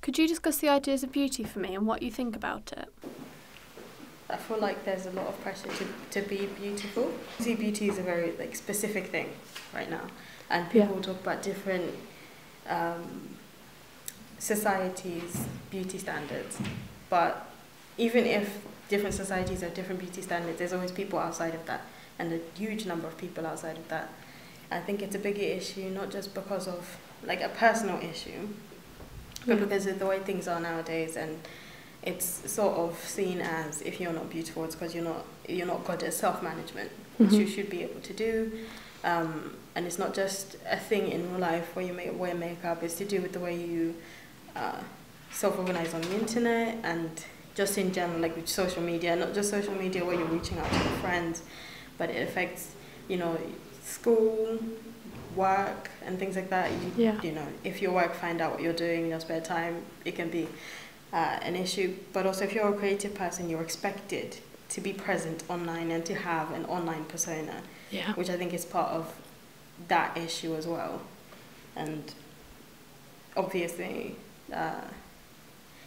Could you discuss the ideas of beauty for me and what you think about it? I feel like there's a lot of pressure to be beautiful. See, beauty is a very specific thing right now, and people talk about different societies' beauty standards. But even if different societies have different beauty standards, there's always people outside of that, and a huge number of people outside of that. I think it's a bigger issue, not just because of a personal issue, but because of the way things are nowadays, and it's sort of seen as if you're not beautiful, it's because you're not good at self-management, which you should be able to do. And it's not just a thing in real life where you wear makeup. It's to do with the way you self-organize on the internet, and just in general, with social media. Not just social media where you're reaching out to your friends, but it affects school, work, and things like that. If your work find out what you're doing in your spare time, it can be an issue. But also, if you're a creative person, you're expected to be present online and to have an online persona, which I think is part of that issue as well. And obviously,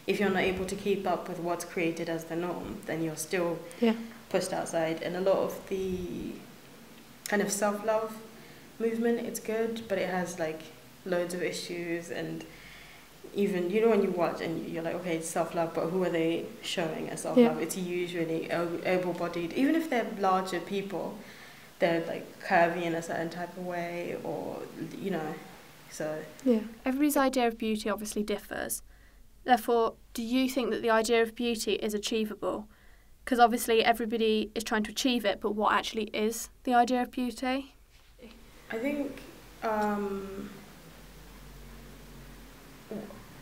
if you're not able to keep up with what's created as the norm, then you're still pushed outside. And a lot of the kind of self-love movement, it's good, but it has loads of issues. And even when you watch and you're like, okay, it's self-love, but who are they showing as self-love? It's usually able-bodied. Even if they're larger people, they're curvy in a certain type of way, or so everybody's idea of beauty obviously differs. Therefore, do you think that the idea of beauty is achievable? Because obviously everybody is trying to achieve it, but what actually is the idea of beauty? I think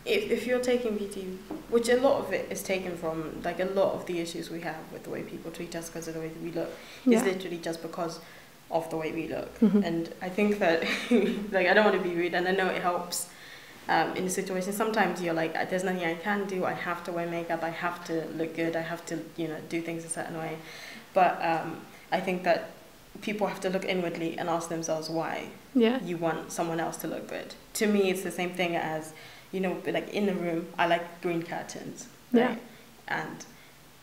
if you're taking beauty, which a lot of it is taken from, a lot of the issues we have with the way people treat us because of the way that we look, is literally just because of the way we look. And I think that, I don't want to be rude, and I know it helps in the situation. Sometimes you're there's nothing I can do, I have to wear makeup, I have to look good, I have to, do things a certain way. But I think that people have to look inwardly and ask themselves why you want someone else to look good. To me, it's the same thing as, in the room, I like green curtains, right? And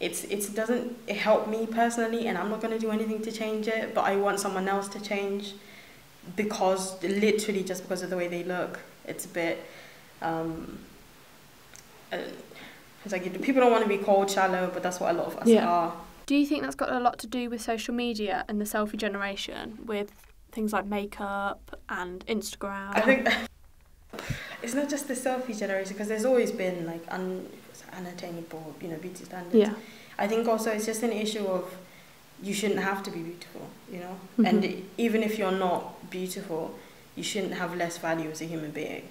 it doesn't help me personally, and I'm not going to do anything to change it, but I want someone else to change literally just because of the way they look. It's a bit, it's people don't want to be called shallow, but that's what a lot of us are. Do you think that's got a lot to do with social media and the selfie generation, with things like makeup and Instagram? I think it's not just the selfie generation, because there's always been unattainable, beauty standards. I think also it's just an issue of you shouldn't have to be beautiful, and even if you're not beautiful, you shouldn't have less value as a human being.